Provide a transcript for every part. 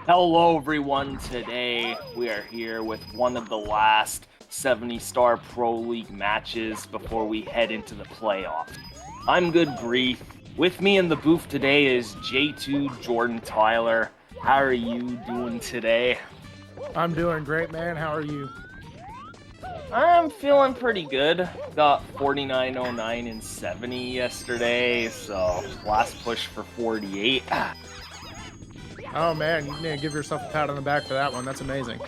Hello, everyone. Today we are here with one of the last 70-star Pro League matches before we head into the playoffs. I'm Good Grief. With me in the booth today is J2 Jordan Tyler. How are you doing today? I'm doing great, man. How are you? I'm feeling pretty good. Got 49.09 and 70 yesterday, so last push for 48. Oh, man, you need to give yourself a pat on the back for that one. That's amazing.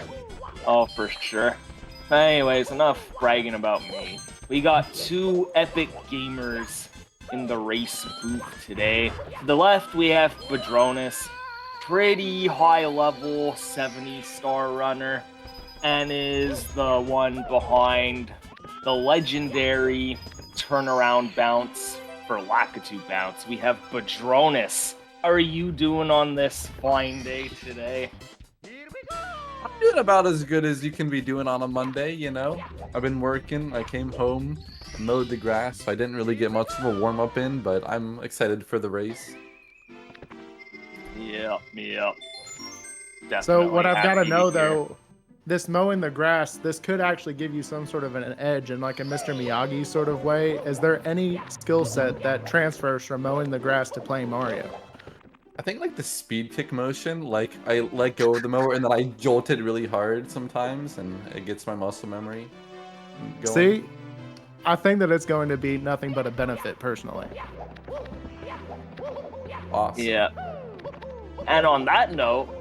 Oh, for sure. Anyways, enough bragging about me. We got two epic gamers in the race booth today. To the left, we have Badroenis, pretty high level 70-star runner, and is the one behind the legendary turnaround bounce for Lakitu bounce. We have Badroenis. How are you doing on this fine day today? I'm doing about as good as you can be doing on a Monday, you know? I've been working, I came home, mowed the grass, so I didn't really get much of a warm-up in, but I'm excited for the race. Yep. Definitely So what I've got to happy know, hear. though, this mowing the grass, this could actually give you some sort of an edge in like a Mr. Miyagi sort of way. Is there any skill set that transfers from mowing the grass to playing Mario? I think like the speed kick motion, like I let go of the mower and then I jolt it really hard sometimes and it gets my muscle memory going. See, I think that it's going to be nothing but a benefit personally. Awesome. Yeah. And on that note,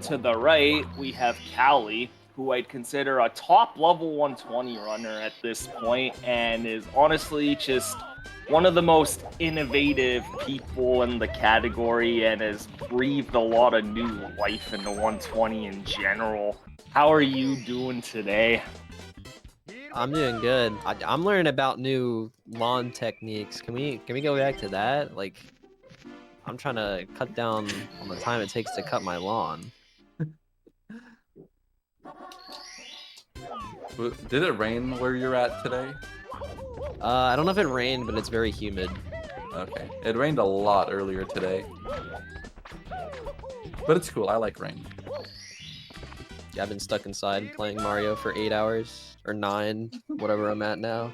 to the right, we have Kally, who I'd consider a top level 120 runner at this point, and is honestly just one of the most innovative people in the category and has breathed a lot of new life into 120 in general. How are you doing today? I'm doing good. I'm learning about new lawn techniques. Can we go back to that? Like, I'm trying to cut down on the time it takes to cut my lawn. Did it rain where you're at today? I don't know if it rained, but it's very humid. Okay. It rained a lot earlier today. But it's cool, I like rain. Yeah, I've been stuck inside playing Mario for 8 hours or 9, whatever I'm at now.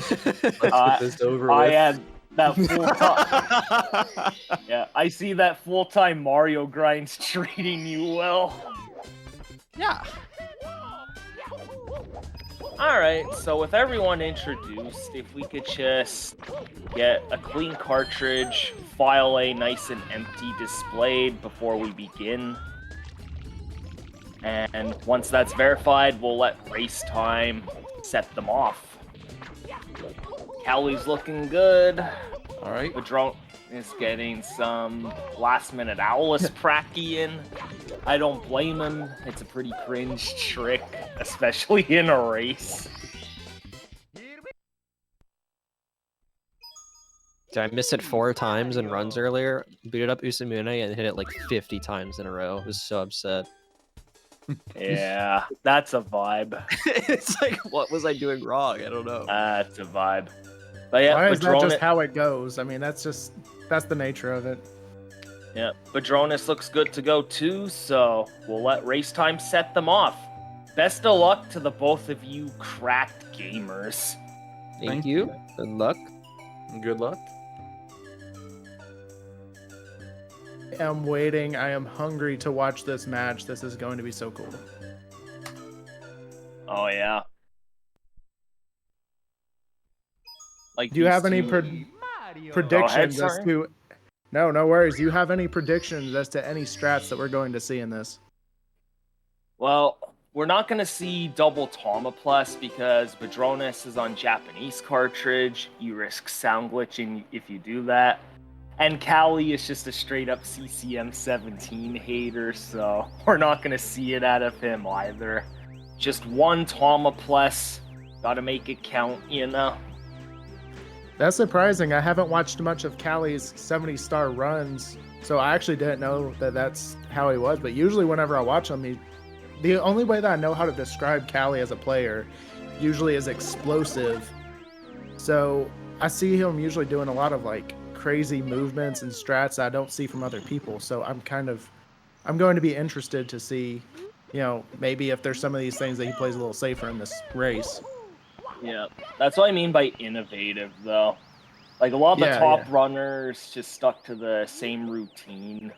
Let's get this over with. I had that full time. Yeah, I see that full-time Mario grind's treating you well. Yeah. Alright, so with everyone introduced, if we could just get a clean cartridge, file A nice and empty displayed before we begin. And once that's verified, we'll let race time set them off. Kally's looking good. Alright. Badroenis is getting some last-minute Owlus pracky in. I don't blame him. It's a pretty cringe trick, especially in a race. Did I miss it 4 times in runs earlier? Booted up Usamune and hit it like 50 times in a row. I was so upset. Yeah, that's a vibe. It's like, what was I doing wrong? I don't know. That's a vibe. But yeah, Why is that just Badroenis, how it goes? I mean, that's the nature of it. yeah, Badroenis looks good to go too, so we'll let race time set them off. Best of luck to the both of you cracked gamers. Thank you. Good luck. Good luck. I'm waiting. I am hungry to watch this match. This is going to be so cool. Oh yeah. Like, Do you have any these two- predictions as sorry. to? No worries. Do you have any predictions as to any strats that we're going to see in this? Well, we're not going to see double Tama Plus because Badroenis is on Japanese cartridge. You risk sound glitching if you do that. And Kally is just a straight up CCM 17 hater, so we're not going to see it out of him either. Just one Tama Plus. Gotta make it count, you know? That's surprising. I haven't watched much of Kally's 70-star runs, so I actually didn't know that that's how he was. But usually whenever I watch him, the only way that I know how to describe Kally as a player usually is explosive. So I see him usually doing a lot of like crazy movements and strats I don't see from other people. So I'm kind of I'm going to be interested to see, maybe if there's some of these things that he plays a little safer in this race. Yeah, that's what I mean by innovative, though. Like, a lot of the Yeah, top yeah. runners just stuck to the same routine.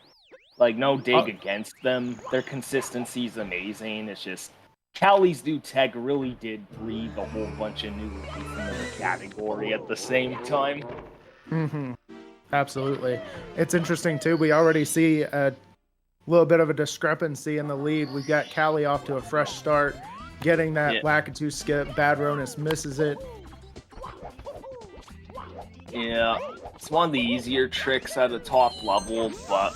Like, no dig against them. Their consistency is amazing. It's just, Kally's new tech really did breathe a whole bunch of new life into the category at the same time. Mm-hmm. Absolutely. It's interesting, too. We already see a little bit of a discrepancy in the lead. We've got Kally off to a fresh start, getting that Lakitu skip. Badroenis misses it. Yeah, it's one of the easier tricks at a top level, but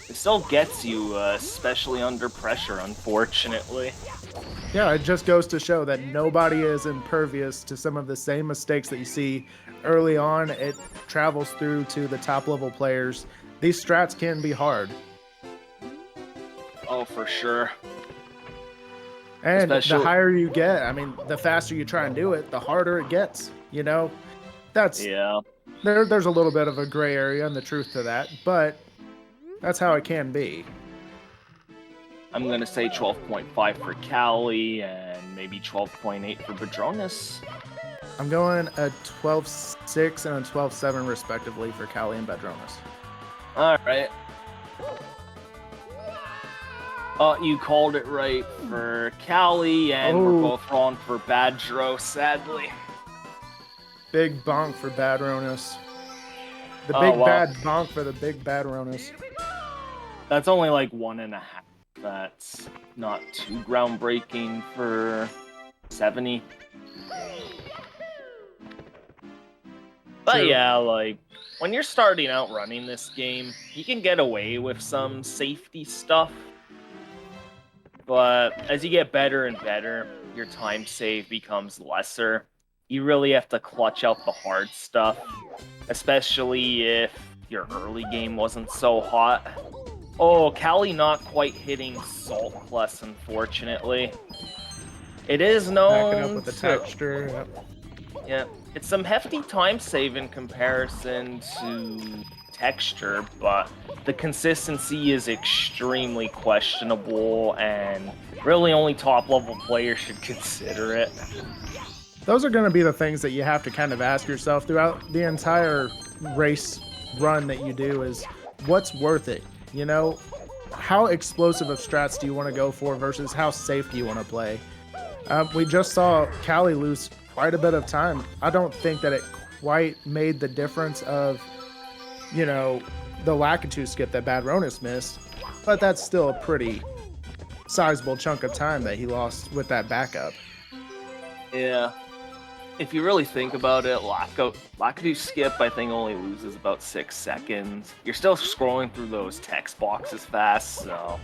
it still gets you, especially under pressure, unfortunately. Yeah, it just goes to show that nobody is impervious to some of the same mistakes that you see early on. It travels through to the top level players. These strats can be hard. Oh, for sure. And the higher you get, I mean, the faster you try and do it, the harder it gets. That's there's a little bit of a gray area in the truth to that, but that's how it can be. I'm going to say 12.5 for Kally and maybe 12.8 for Badroenis. I'm going a 12.6 and a 12.7 respectively for Kally and Badroenis. All right. You called it right for Kally, and we're both wrong for Badro, sadly. Big bonk for Badroenis. The big bad bonk for the big Badroenis. That's only like 1.5. That's not too groundbreaking for 70. But yeah, like, when you're starting out running this game, you can get away with some safety stuff. But as you get better and better, your time save becomes lesser. You really have to clutch out the hard stuff, especially if your early game wasn't so hot. Oh, Kally not quite hitting Salt Plus, unfortunately. It is known Backing up with the texture. Yep. Yeah, it's some hefty time save in comparison to texture, but the consistency is extremely questionable, and really only top-level players should consider it. Those are going to be the things that you have to kind of ask yourself throughout the entire race run that you do is, what's worth it? How explosive of strats do you want to go for versus how safe do you want to play? We just saw Kally lose quite a bit of time. I don't think that it quite made the difference of, the Lakitu skip that Badroenis missed, but that's still a pretty sizable chunk of time that he lost with that backup. Yeah. If you really think about it, Lakitu skip, I think, only loses about 6 seconds. You're still scrolling through those text boxes fast, so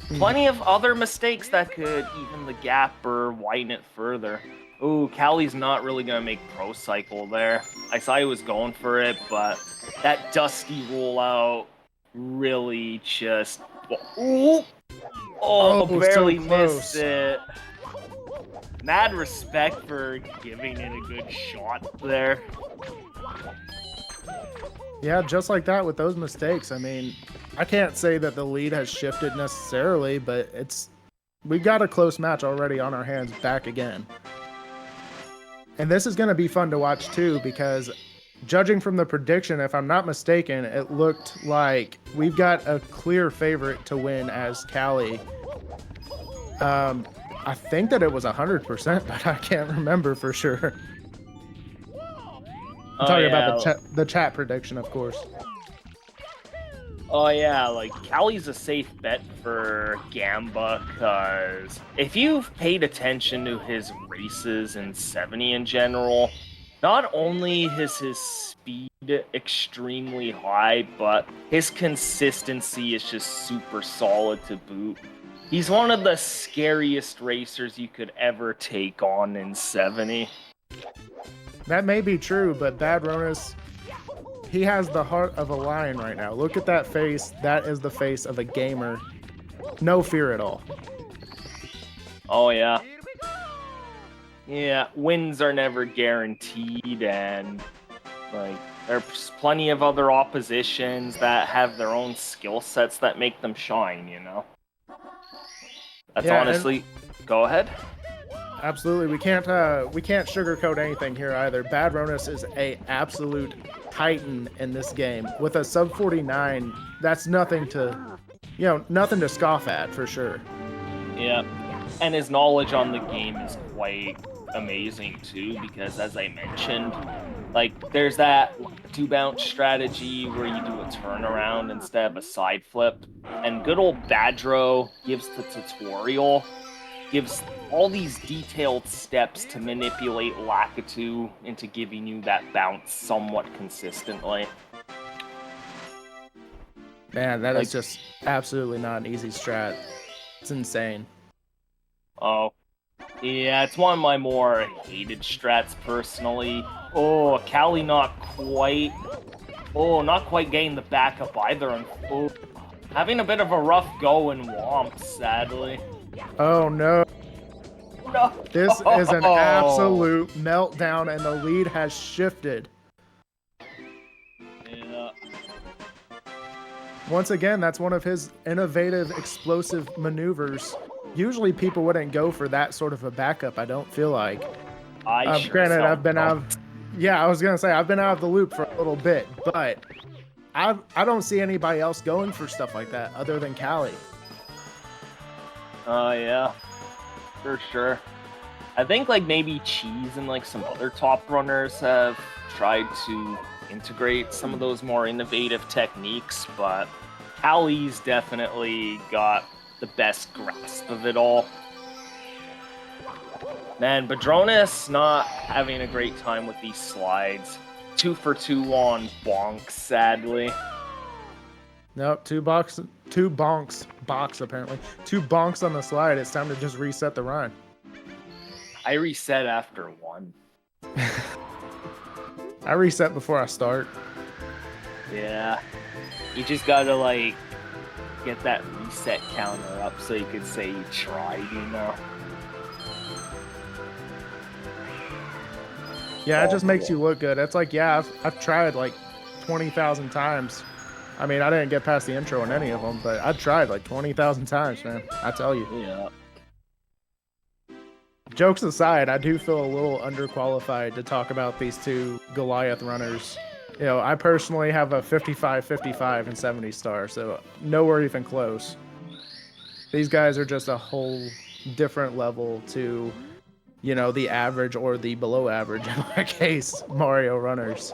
plenty of other mistakes that could even the gap or widen it further. Ooh, Kally's not really going to make Pro Cycle there. I saw he was going for it, but that dusty rollout really just... Ooh! Barely so missed it. Mad respect for giving it a good shot there. Yeah, just like that with those mistakes. I mean, I can't say that the lead has shifted necessarily, but we got a close match already on our hands back again. And this is going to be fun to watch too, because judging from the prediction, if I'm not mistaken, it looked like we've got a clear favorite to win as Kally. I think that it was 100%, but I can't remember for sure. I'm talking about the chat prediction, of course. Oh yeah, like, Kally's a safe bet for Gamba, because if you've paid attention to his races in 70 in general, not only is his speed extremely high, but his consistency is just super solid to boot. He's one of the scariest racers you could ever take on in 70. That may be true, but Badroenis, he has the heart of a lion right now. Look at that face. That is the face of a gamer. No fear at all. Oh, yeah. Yeah, wins are never guaranteed, and, like, there's plenty of other oppositions that have their own skill sets that make them shine, That's Yeah, honestly. Go ahead. Absolutely, we can't sugarcoat anything here either. Badroenis is a absolute titan in this game. With a sub 49, that's nothing to, nothing to scoff at for sure. Yeah, and his knowledge on the game is quite amazing too, because as I mentioned, like there's that 2-bounce strategy where you do a turnaround instead of a side flip, and good old Badro gives the tutorial, gives all these detailed steps to manipulate Lakitu into giving you that bounce somewhat consistently. Man, that is just absolutely not an easy strat. It's insane. Oh, yeah, it's one of my more hated strats personally. Oh, Kally not quite getting the backup either. And having a bit of a rough go in Womp, sadly. Oh no. No. This is an absolute meltdown, and the lead has shifted. Yeah. Once again, that's one of his innovative, explosive maneuvers. Usually people wouldn't go for that sort of a backup, I don't feel like. Granted, I've been out of... Yeah, I was going to say, I've been out of the loop for a little bit, but I don't see anybody else going for stuff like that other than Kally. Yeah. For sure. I think like maybe Cheese and like some other top runners have tried to integrate some of those more innovative techniques, but Kally's definitely got the best grasp of it all. Man, Badroenis not having a great time with these slides. 2 for 2 on bonks, sadly. Nope, two bonks apparently. 2 bonks on the slide. It's time to just reset the run. I reset after 1. I reset before I start. Yeah. You just gotta, like, get that reset counter up so you could say you tried, you know? Yeah, it just makes you look good. It's like, yeah, I've tried like 20,000 times. I mean, I didn't get past the intro in any of them, but I tried like 20,000 times, man. I tell you. Yeah. Jokes aside, I do feel a little underqualified to talk about these 2 Goliath runners. You know, I personally have a 55, 55, and 70 star, so nowhere even close. These guys are just a whole different level to, the average or the below average, in my case, Mario runners.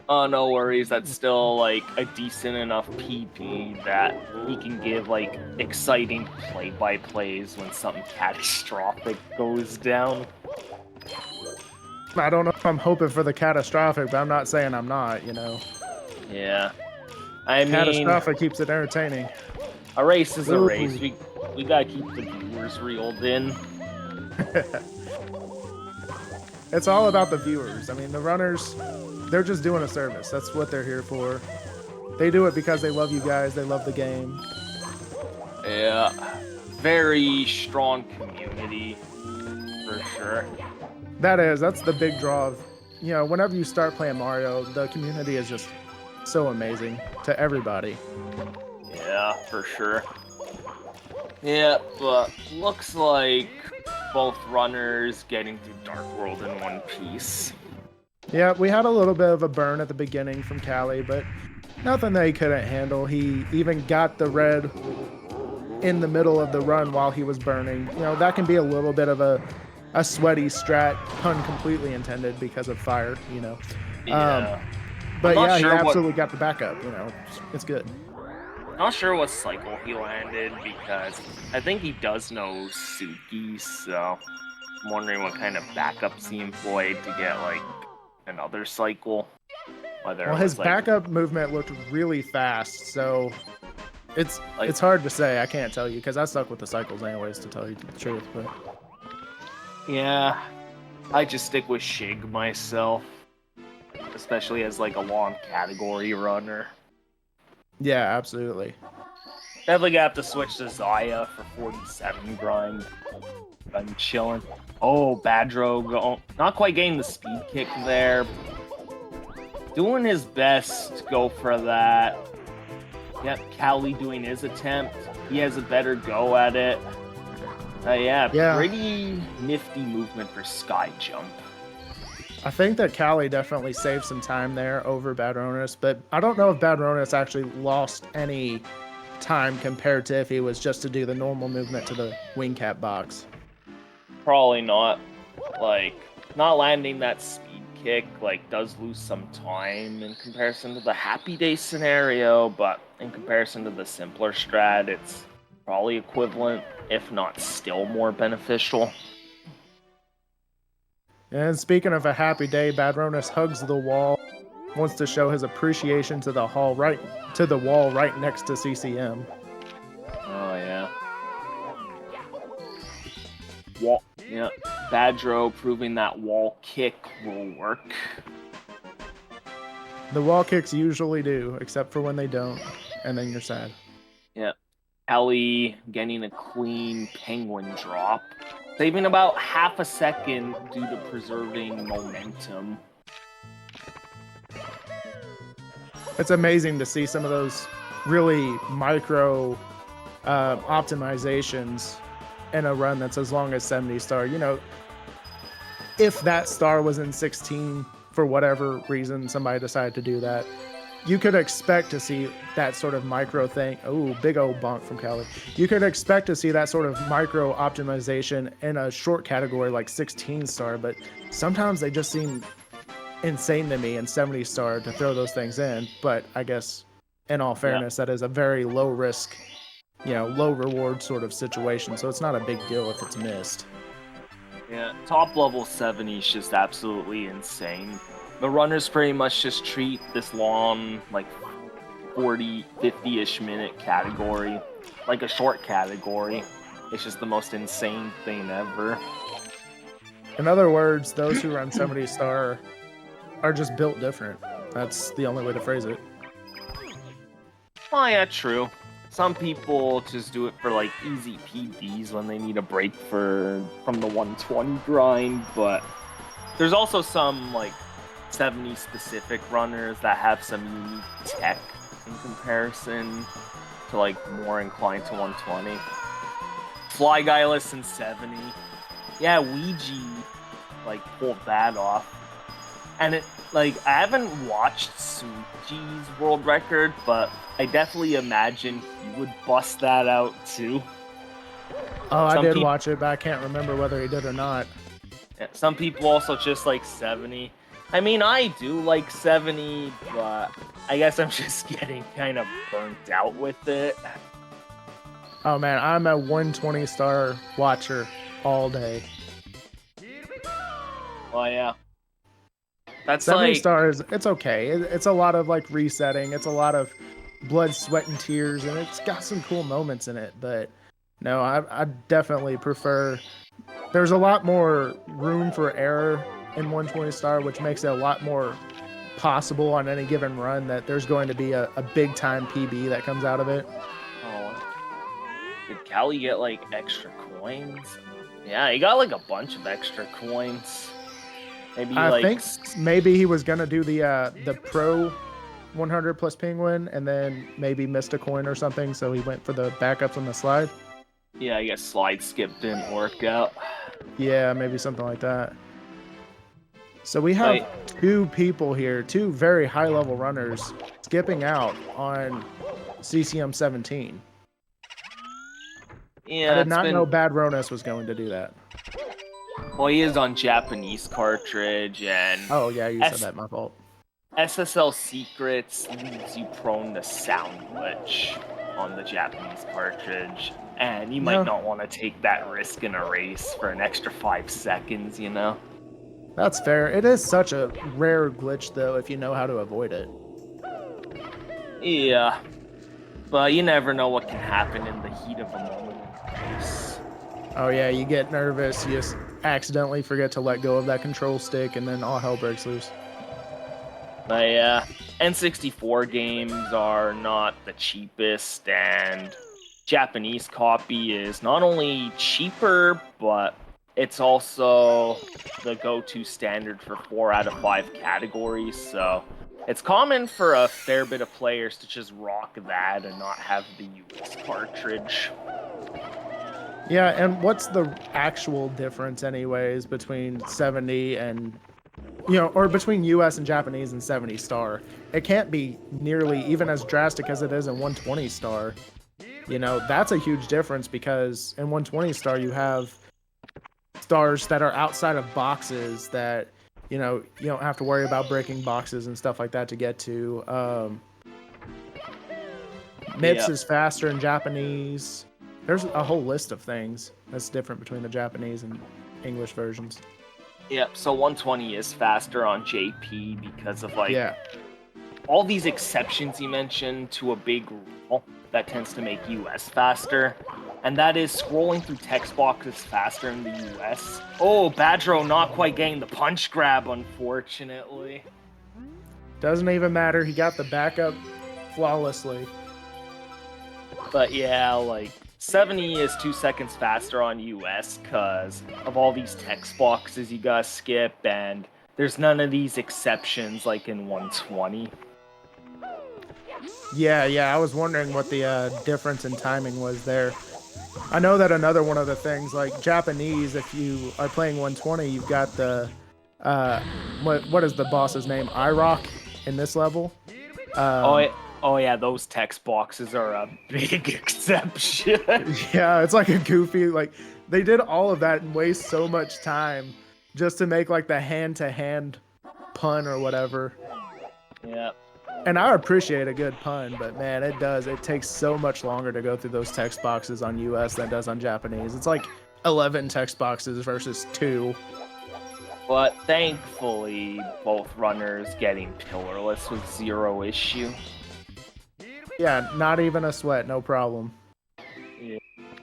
Oh, no worries. That's still, like, a decent enough PP that he can give, like, exciting play-by-plays when something catastrophic goes down. I don't know if I'm hoping for the catastrophic, but I'm not saying I'm not, Yeah. I mean... Catastrophic keeps it entertaining. A race is a race. We gotta keep the viewers reeled in. It's all about the viewers. I mean, the runners, they're just doing a service. That's what they're here for. They do it because they love you guys. They love the game. Yeah. Very strong community, for sure. That's the big draw of, whenever you start playing Mario, the community is just so amazing to everybody. Yeah, for sure. Yeah, but looks like both runners getting through Dark World in one piece. Yeah, we had a little bit of a burn at the beginning from Kally, but nothing that he couldn't handle. He even got the red in the middle of the run while he was burning. That can be a little bit of a sweaty strat, pun completely intended because of fire, Yeah. But yeah, sure he absolutely got the backup, it's good. Not sure what cycle he landed because I think he does know Suki, so I'm wondering what kind of backups he employed to get like another cycle. Well, his backup movement looked really fast, so it's hard to say. I can't tell you because I stuck with the cycles anyways, to tell you the truth. But yeah, I just stick with Shig myself, especially as like a long category runner. Yeah, absolutely. Definitely gonna have to switch to Zaya for 47 grind. I'm chilling. Oh, Badro not quite getting the speed kick there. Doing his best to go for that. Yep, Kally doing his attempt. He has a better go at it. Yeah, Yeah. pretty nifty movement for Sky Jump. I think that Kally definitely saved some time there over Badroenis, but I don't know if Badroenis actually lost any time compared to if he was just to do the normal movement to the wing cap box. Probably not. Like, not landing that speed kick, like, does lose some time in comparison to the Happy Day scenario, but in comparison to the simpler strat, it's probably equivalent, if not still more beneficial. And speaking of a happy day, Badroenis hugs the wall, wants to show his appreciation to the wall right next to CCM. Oh, yeah. Wall, yeah. Badro proving that wall kick will work. The wall kicks usually do, except for when they don't, and then you're sad. Yeah. Kally getting a clean penguin drop. Saving about half a second due to preserving momentum. It's amazing to see some of those really micro optimizations in a run that's as long as 70 star. You know, if that star was in 16 for whatever reason, somebody decided to do that, you could expect to see that sort of micro thing. Oh, big old bonk from Kally. You could expect to see that sort of micro optimization in a short category like 16 star, but sometimes they just seem insane to me in 70 star to throw those things in. But I guess in all fairness, that is a very low risk, low reward sort of situation. So it's not a big deal if it's missed. Yeah, top level 70 is just absolutely insane. The runners pretty much just treat this long, like 40, 50-ish minute category like a short category. It's just the most insane thing ever. In other words, those who run 70 star are just built different. That's the only way to phrase it. Oh yeah, true. Some people just do it for like easy PBs when they need a break from the 120 grind, but there's also some like 70 specific runners that have some unique tech in comparison to like more inclined to 120. Fly Guyless in 70. Yeah, Ouija like pulled that off. And it like I haven't watched Suji's world record, but I definitely imagine he would bust that out too. Oh, I did watch it, but I can't remember whether he did or not. Yeah, some people also just like 70. I mean, I do like 70, but I guess I'm just getting kind of burnt out with it. Oh man, I'm a 120 star watcher all day. Oh yeah. That's 70 like stars, it's okay. It's a lot of like resetting. It's a lot of blood, sweat, and tears, and it's got some cool moments in it. But no, I definitely prefer. There's a lot more room for error in 120 star, which makes it a lot more possible on any given run that there's going to be a big time PB that comes out of it. Oh, did Kally get like extra coins? Yeah, he got like a bunch of extra coins. Maybe I think maybe he was gonna do the pro 100 plus penguin and then maybe missed a coin or something, so he went for the backups on the slide. Yeah, I guess slide skip didn't work out. Yeah, maybe something like that. So we have two people here, two very high level runners skipping out on CCM 17. Yeah, I did not know Badroenis was going to do that. Well, he is on Japanese cartridge, and oh yeah, you said that. My fault. SSL Secrets leaves you prone to sound glitch on the Japanese cartridge, and you might not want to take that risk in a race for an extra 5 seconds, you know? That's fair. It is such a rare glitch, though, if you know how to avoid it. Yeah, but you never know what can happen in the heat of a moment in the race. Oh yeah, you get nervous, you just accidentally forget to let go of that control stick, and then all hell breaks loose. But yeah, N64 games are not the cheapest, and Japanese copy is not only cheaper, but it's also the go-to standard for 4 out of 5 categories, so it's common for a fair bit of players to just rock that and not have the US cartridge. Yeah, and what's the actual difference, anyways, between 70 and, or between US and Japanese and 70 star? It can't be nearly even as drastic as it is in 120 star. That's a huge difference because in 120 star, you have stars that are outside of boxes that, you don't have to worry about breaking boxes and stuff like that to get to. MIPS is faster in Japanese. There's a whole list of things that's different between the Japanese and English versions. Yep, so 120 is faster on JP because of Yeah. all these exceptions you mentioned to a big rule that tends to make US faster. And that is scrolling through text boxes faster in the US. Oh, Badro not quite getting the punch grab, unfortunately. Doesn't even matter. He got the backup flawlessly. But yeah, 70 is 2 seconds faster on US because of all these text boxes you gotta skip, and there's none of these exceptions like in 120. Yeah, I was wondering what the difference in timing was there. I know that another one of the things, like Japanese, if you are playing 120, you've got the, what is the boss's name? IROC in this level. Oh yeah, those text boxes are a big exception. Yeah, it's like a goofy, they did all of that and waste so much time just to make the hand-to-hand pun or whatever. Yeah. And I appreciate a good pun, but man, it takes so much longer to go through those text boxes on US than it does on Japanese. It's like 11 text boxes versus 2. But thankfully, both runners getting pillarless with 0 issue. Yeah, not even a sweat, no problem. Yeah.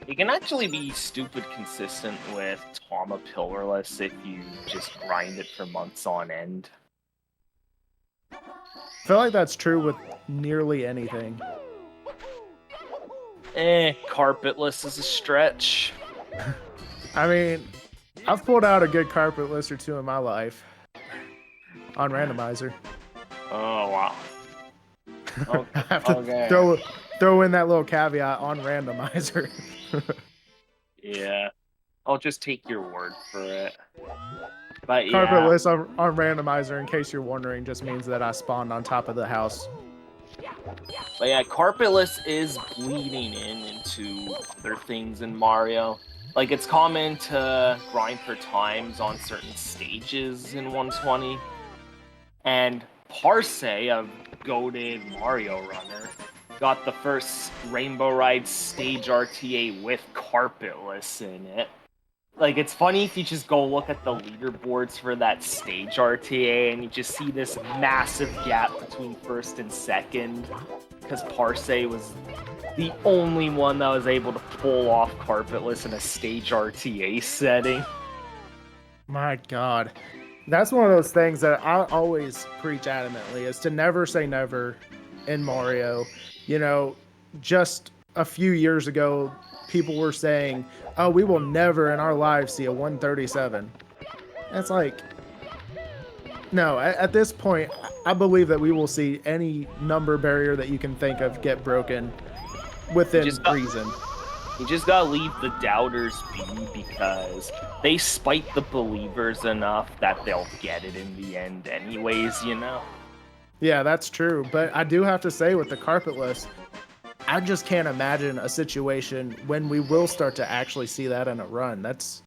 You can actually be stupid consistent with Tama pillarless if you just grind it for months on end. I feel like that's true with nearly anything. Carpetless is a stretch. I mean, I've pulled out a good carpetless or two in my life. On randomizer. Oh, wow. I have to throw in that little caveat on randomizer. Yeah. I'll just take your word for it. But yeah. Carpetless on randomizer, in case you're wondering, just means that I spawned on top of the house. But yeah, carpetless is bleeding into other things in Mario. It's common to grind for times on certain stages in 120. And Parse, a goated Mario runner, got the first Rainbow Ride stage RTA with carpetless in it. It's funny if you just go look at the leaderboards for that stage RTA and you just see this massive gap between first and second, because Parse was the only one that was able to pull off carpetless in a stage RTA setting. My God. That's one of those things that I always preach adamantly, is to never say never in Mario. Just a few years ago, people were saying, oh, we will never in our lives see a 137. And it's no, at this point, I believe that we will see any number barrier that you can think of get broken within reason. You just gotta leave the doubters be, because they spite the believers enough that they'll get it in the end anyways, Yeah, that's true. But I do have to say, with the carpetless, I just can't imagine a situation when we will start to actually see that in a run. That's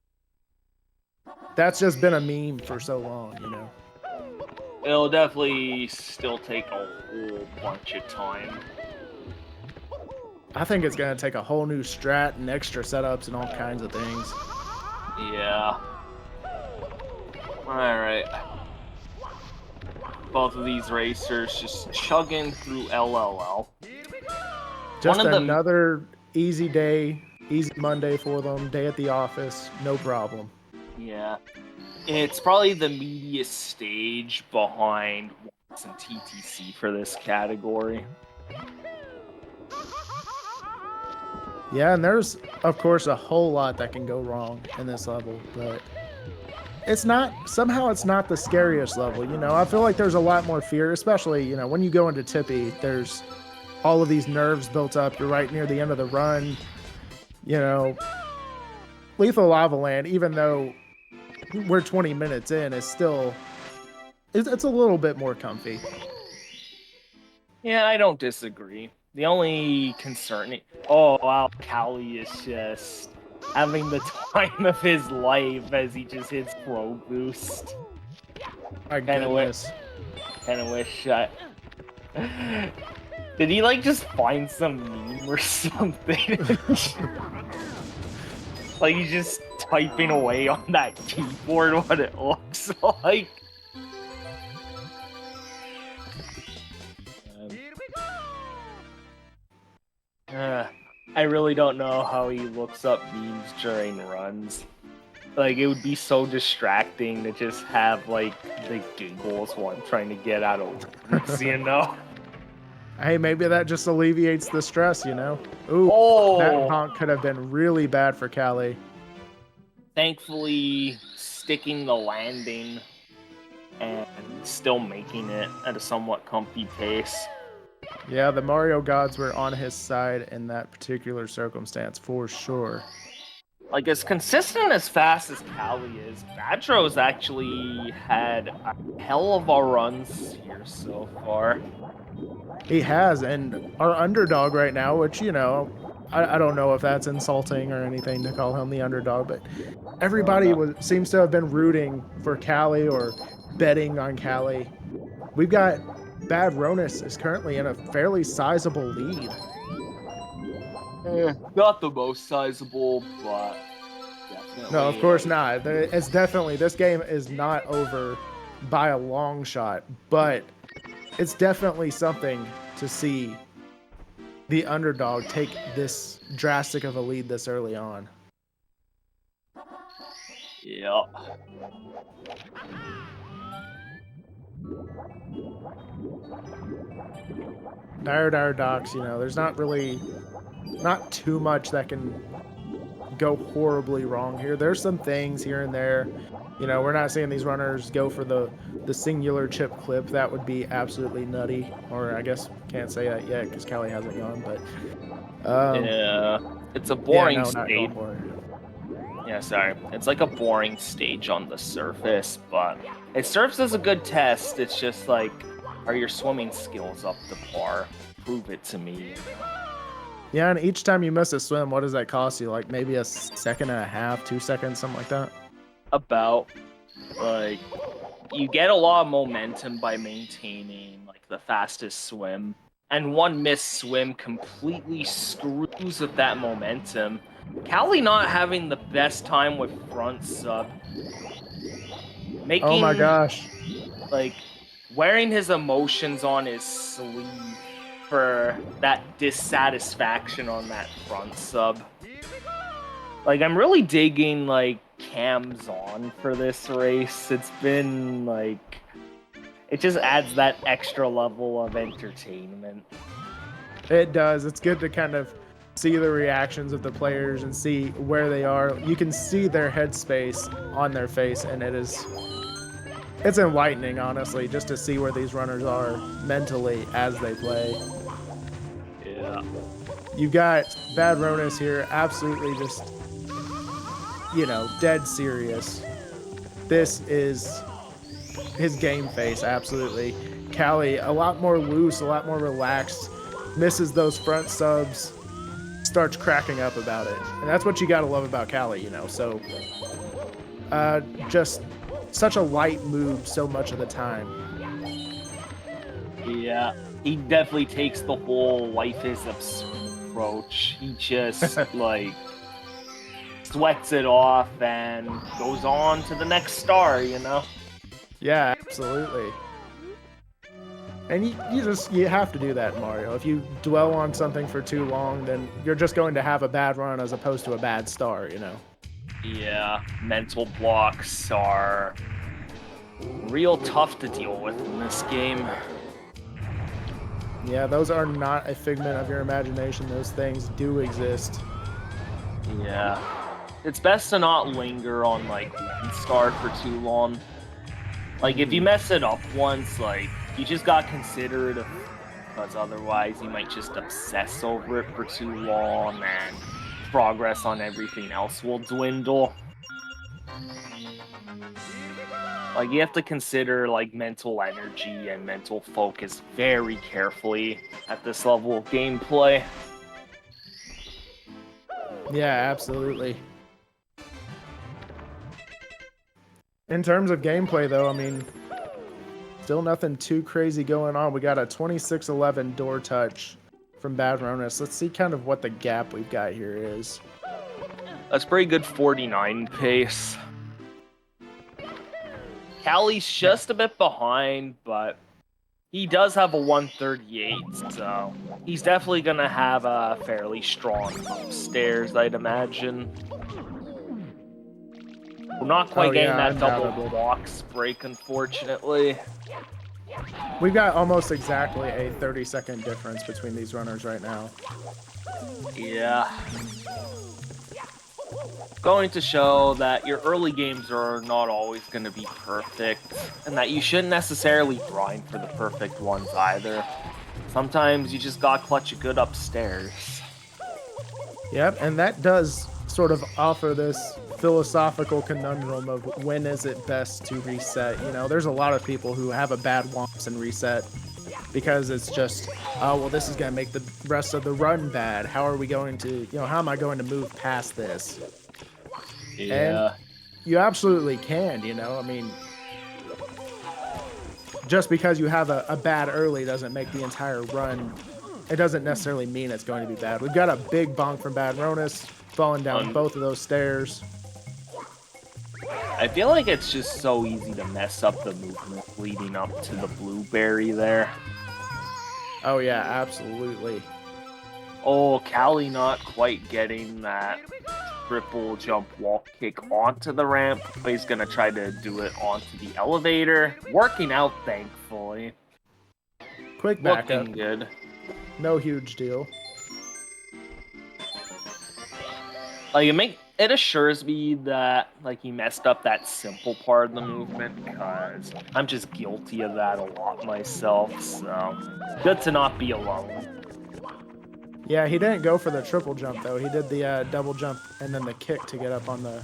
just been a meme for so long, It'll definitely still take a whole bunch of time. I think it's going to take a whole new strat and extra setups and all kinds of things. Yeah. Alright. Both of these racers just chugging through LLL. Just another easy day, easy Monday for them. Day at the office, no problem. Yeah. It's probably the meatiest stage behind Wands and TTC for this category. Yeah, and there's, of course, a whole lot that can go wrong in this level, but it's not the scariest level, I feel like there's a lot more fear, especially, when you go into Tippy, there's all of these nerves built up. You're right near the end of the run, Lethal Lava Land, even though we're 20 minutes in, is still it's a little bit more comfy. Yeah, I don't disagree. The only concern... Oh, wow, Kally is just having the time of his life as he just hits Pro Boost. My Kinda goodness. Kind of wish I... Did he, like, just find some meme or something? Like, he's just typing away on that keyboard what it looks like. I really don't know how he looks up memes during runs. Like, it would be so distracting to just have, like, the giggles while I'm trying to get out of words, you know? Hey, maybe that just alleviates the stress, you know? Ooh, that honk could have been really bad for Kally. Thankfully, sticking the landing and still making it at a somewhat comfy pace. Yeah, the Mario gods were on his side in that particular circumstance, for sure. Like, as consistent as fast as Kally is, Badroenis actually had a hell of a runs here so far. He has, and our underdog right now, which, you know, I don't know if that's insulting or anything to call him the underdog, but everybody seems to have been rooting for Kally or betting on Kally. We've got Badroenis is currently in a fairly sizable lead. Not the most sizable, but definitely. No, of course not. It's definitely, this game is not over by a long shot, but it's definitely something to see the underdog take this drastic of a lead this early on. Yeah. Dire Docks, you know, there's not too much that can go horribly wrong here. There's some things here and there. You know, we're not seeing these runners go for the singular chip clip. That would be absolutely nutty. Or I guess can't say that yet because Kally hasn't gone. But yeah, it's a boring stage. stage. Yeah, sorry. It's like a boring stage on the surface, but it serves as a good test. It's just like, are your swimming skills up to par? Prove it to me. Yeah, and each time you miss a swim, what does that cost you? Like maybe a second and a half, 2 seconds, something like that? About, like, you get a lot of momentum by maintaining, like, the fastest swim. And one missed swim completely screws with that momentum. Kally not having the best time with front sub. Oh my gosh. Like, wearing his emotions on his sleeve for that dissatisfaction on that front sub. Like, I'm really digging, like, cams on for this race. It's been, like, it just adds that extra level of entertainment. It does. It's good to kind of see the reactions of the players and see where they are. You can see their headspace on their face, and it's enlightening, honestly, just to see where these runners are mentally as they play. Yeah. You've got Badroenis here, absolutely just, you know, dead serious. This is his game face, absolutely. Kally, a lot more loose, a lot more relaxed, misses those front subs, starts cracking up about it. And that's what you gotta love about Kally, you know. So, just such a light move so much of the time. Yeah, he definitely takes the whole life is absurd approach. He just, like, sweats it off and goes on to the next star, you know? Yeah, absolutely. And you have to do that, Mario. If you dwell on something for too long, then you're just going to have a bad run as opposed to a bad star, you know? Yeah, mental blocks are real tough to deal with in this game. Yeah, those are not a figment of your imagination. Those things do exist. Yeah. It's best to not linger on, like, one star for too long. Like, if you mess it up once, like, you just got considerate of, because otherwise you might just obsess over it for too long and progress on everything else will dwindle. Like, you have to consider, like, mental energy and mental focus very carefully at this level of gameplay. Yeah, absolutely. In terms of gameplay, though, I mean, still nothing too crazy going on. We got a 26-11 door touch from Badroenis. Let's see kind of what the gap we've got here is. That's pretty good 49 pace. Kally's just a bit behind, but he does have a 138, so he's definitely going to have a fairly strong upstairs, I'd imagine. We're not quite getting that double box break, unfortunately. We've got almost exactly a 30-second difference between these runners right now. Yeah. Going to show that your early games are not always going to be perfect, and that you shouldn't necessarily grind for the perfect ones either. Sometimes you just got clutch a good upstairs. Yep, and that does sort of offer this philosophical conundrum of when is it best to reset. You know, there's a lot of people who have a bad womps and reset because it's just, oh, well, this is going to make the rest of the run bad. How are we going to, you know, how am I going to move past this? Yeah. And you absolutely can, you know, I mean, just because you have a bad early doesn't make the entire run, it doesn't necessarily mean it's going to be bad. We've got a big bonk from Badroenis, falling down both of those stairs. I feel like it's just so easy to mess up the movement leading up to the blueberry there. Oh yeah, absolutely. Oh, Kally not quite getting that triple jump wall kick onto the ramp, but he's gonna try to do it onto the elevator. Working out, thankfully. Quick backup. Looking good. No huge deal. Like, it assures me that, like, he messed up that simple part of the movement, because I'm just guilty of that a lot myself, so good to not be alone. Yeah, he didn't go for the triple jump, though. He did the double jump and then the kick to get up on the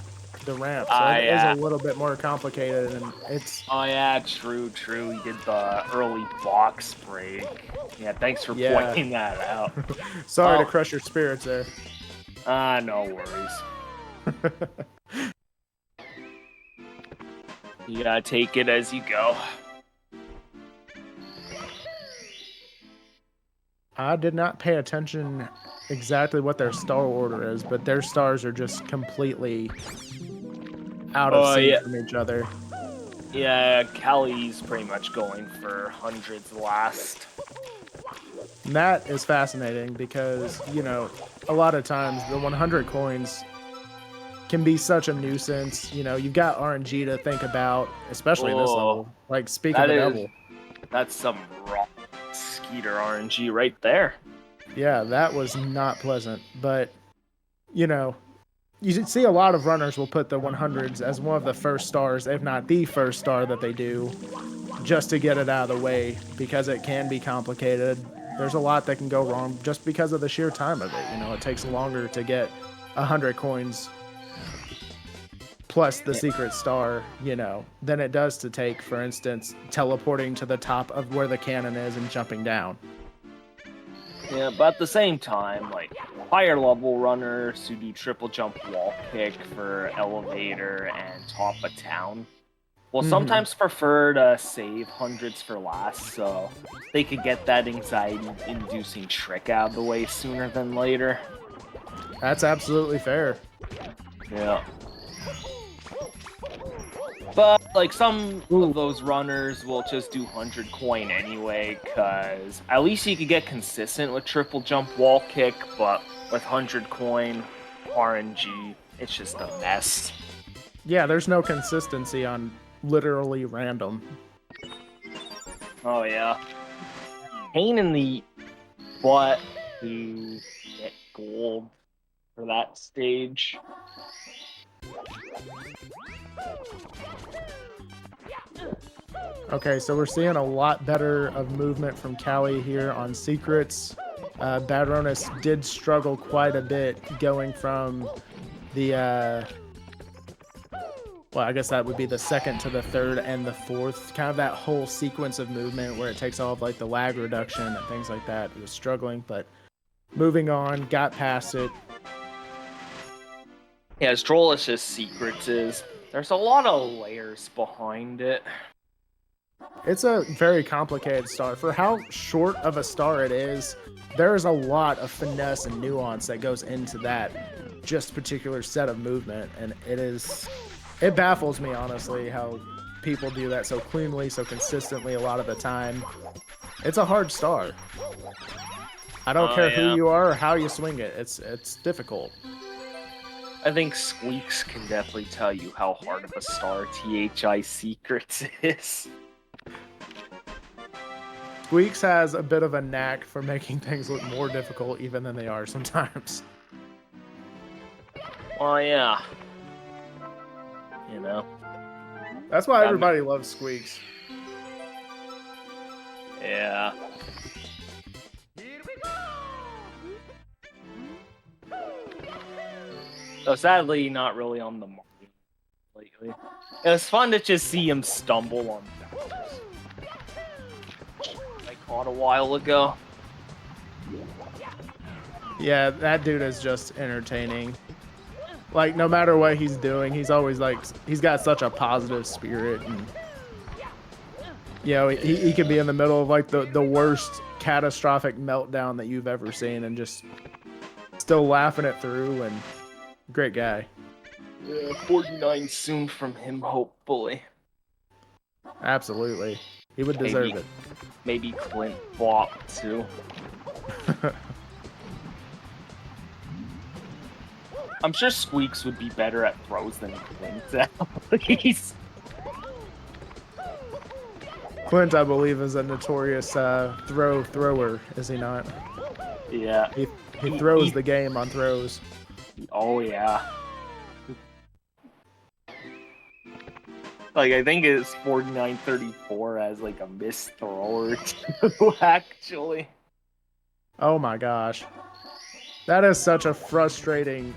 ramp, so it is a little bit more complicated, and it's... Oh, yeah, true. He did the early box break. Yeah, thanks for pointing that out. Sorry to crush your spirits there. No worries. You gotta take it as you go. I did not pay attention exactly what their star order is, but their stars are just completely out of sync from each other. Yeah, Kally's pretty much going for hundreds last. And that is fascinating because, you know, a lot of times the 100 coins can be such a nuisance. You know, you've got RNG to think about, especially in this level. Like, speaking of the devil. That's some raw Skeeter RNG right there. Yeah, that was not pleasant. But, you know, you see a lot of runners will put the 100s as one of the first stars, if not the first star that they do, just to get it out of the way, because it can be complicated. There's a lot that can go wrong just because of the sheer time of it. You know, it takes longer to get 100 coins plus the secret star, you know, than it does to take, for instance, teleporting to the top of where the cannon is and jumping down. Yeah, but at the same time, like, higher level runners who do triple jump wall kick for elevator and top of town will sometimes prefer to save hundreds for last, so they could get that anxiety-inducing trick out of the way sooner than later. That's absolutely fair. Yeah. But, like, some of those runners will just do 100 coin anyway, because at least you could get consistent with triple jump wall kick, but with 100 coin RNG, it's just a mess. Yeah, there's no consistency on literally random. Oh, yeah. Pain in the butt to get gold for that stage. Okay, so we're seeing a lot better of movement from Kally here on secrets. Badroenis did struggle quite a bit going from the, well, I guess that would be the second to the third and the fourth. Kind of that whole sequence of movement where it takes all of like the lag reduction and things like that. He was struggling, but moving on, got past it. Yeah, as droll as his secrets is, there's a lot of layers behind it. It's a very complicated star. For how short of a star it is, there is a lot of finesse and nuance that goes into that just particular set of movement, and it baffles me, honestly, how people do that so cleanly, so consistently a lot of the time. It's a hard star. I don't care who you are or how you swing it. It's difficult. I think Squeaks can definitely tell you how hard of a star THI Secrets is. Squeaks has a bit of a knack for making things look more difficult even than they are sometimes. Well, yeah. You know. That's why everybody loves Squeaks. Yeah. So sadly, not really on the market lately. It was fun to just see him stumble on bounces. I caught a while ago. Yeah, that dude is just entertaining. Like, no matter what he's doing, he's always like, he's got such a positive spirit. And, you know, he could be in the middle of like the worst catastrophic meltdown that you've ever seen and just still laughing it through, and great guy. Yeah, 49 soon from him, hopefully. Absolutely. He would deserve it. Maybe Clint Bop, too. I'm sure Squeaks would be better at throws than Clint at least. Clint, I believe, is a notorious thrower, is he not? Yeah. He throws the game on throws. Oh, yeah. Like, I think it's 49-34 as, like, a missed thrower, too, actually. Oh, my gosh. That is such a frustrating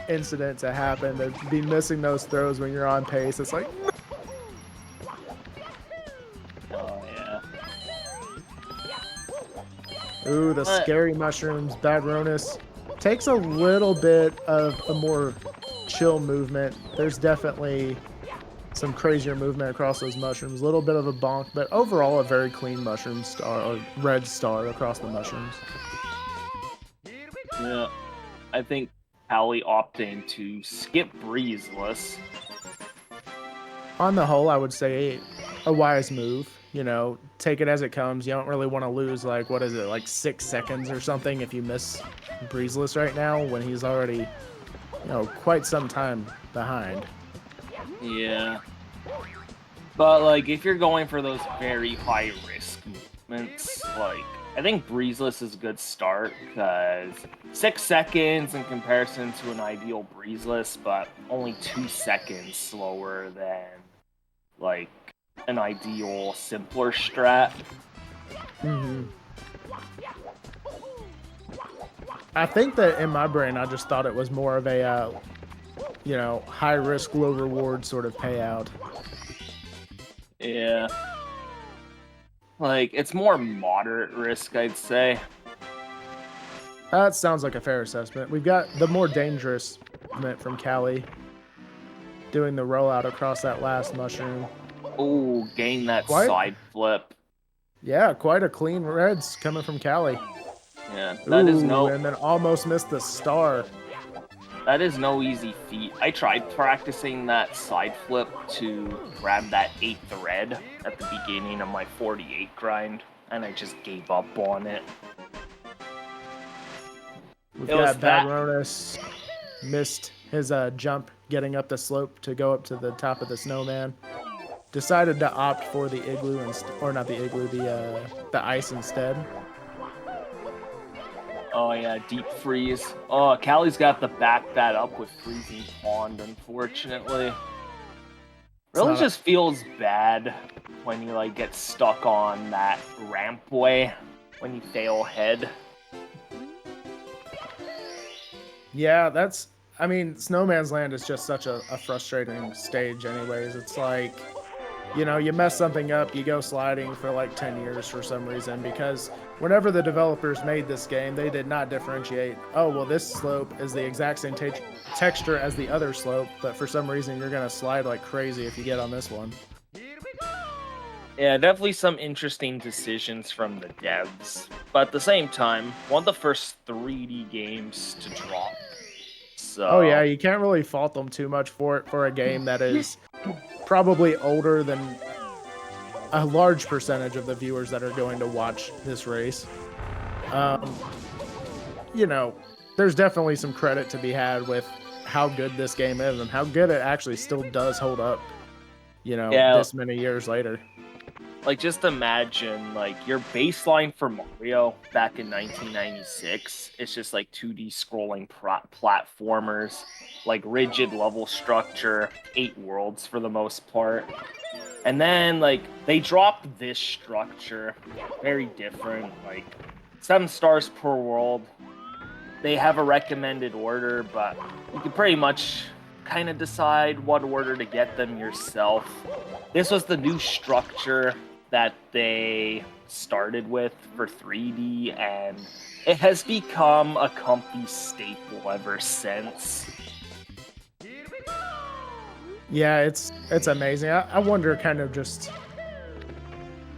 incident to happen, to be missing those throws when you're on pace. It's like... Oh, yeah. Ooh, the scary mushrooms. Badroenis takes a little bit of a more chill movement. There's definitely some crazier movement across those mushrooms. A little bit of a bonk, but overall a very clean mushroom star, or red star across the mushrooms. Yeah. I think Kally opting to skip Breezeless. On the whole, I would say a wise move. You know, take it as it comes. You don't really want to lose, like, what is it, like 6 seconds or something if you miss Breezeless right now when he's already, you know, quite some time behind. Yeah. But, like, if you're going for those very high-risk movements, like, I think Breezeless is a good start, because 6 seconds in comparison to an ideal Breezeless, but only 2 seconds slower than, like, an ideal, simpler strat. Mm-hmm. I think that in my brain, I just thought it was more of a, you know, high risk, low reward sort of payout. Yeah. Like, it's more moderate risk, I'd say. That sounds like a fair assessment. We've got the more dangerous movement from Kally, doing the rollout across that last mushroom. Oh, gain that side flip. Yeah, quite a clean reds coming from Kally. Yeah, that is no... And then almost missed the star. That is no easy feat. I tried practicing that side flip to grab that 8th red at the beginning of my 48 grind, and I just gave up on it. We've got Badroenis missed his jump getting up the slope to go up to the top of the snowman. Decided to opt for the igloo, or not the igloo, the ice instead. Oh yeah, deep freeze. Oh, Kally's got to back that up with freezing pond, unfortunately. Really just feels bad when you like get stuck on that rampway when you fail head. Yeah, that's. I mean, Snowman's Land is just such a frustrating stage, anyways. It's like, you mess something up, you go sliding for like 10 years for some reason, because whenever the developers made this game, they did not differentiate, oh, well, this slope is the exact same texture as the other slope, but for some reason, you're going to slide like crazy if you get on this one. Yeah, definitely some interesting decisions from the devs. But at the same time, one of the first 3D games to drop. So, Oh, yeah, you can't really fault them too much for it for a game that is probably older than a large percentage of the viewers that are going to watch this race. Um, there's definitely some credit to be had with how good this game is and how good it actually still does hold up, yeah, this many years later. like just imagine like your baseline for Mario back in 1996. It's just like 2D scrolling platformers, like rigid level structure, 8 worlds for the most part. And then like they dropped this structure, very different, like 7 stars per world. They have a recommended order, but you can pretty much kind of decide what order to get them yourself. This was the new structure that they started with for 3D, and it has become a company staple ever since. Yeah, it's amazing. I wonder kind of just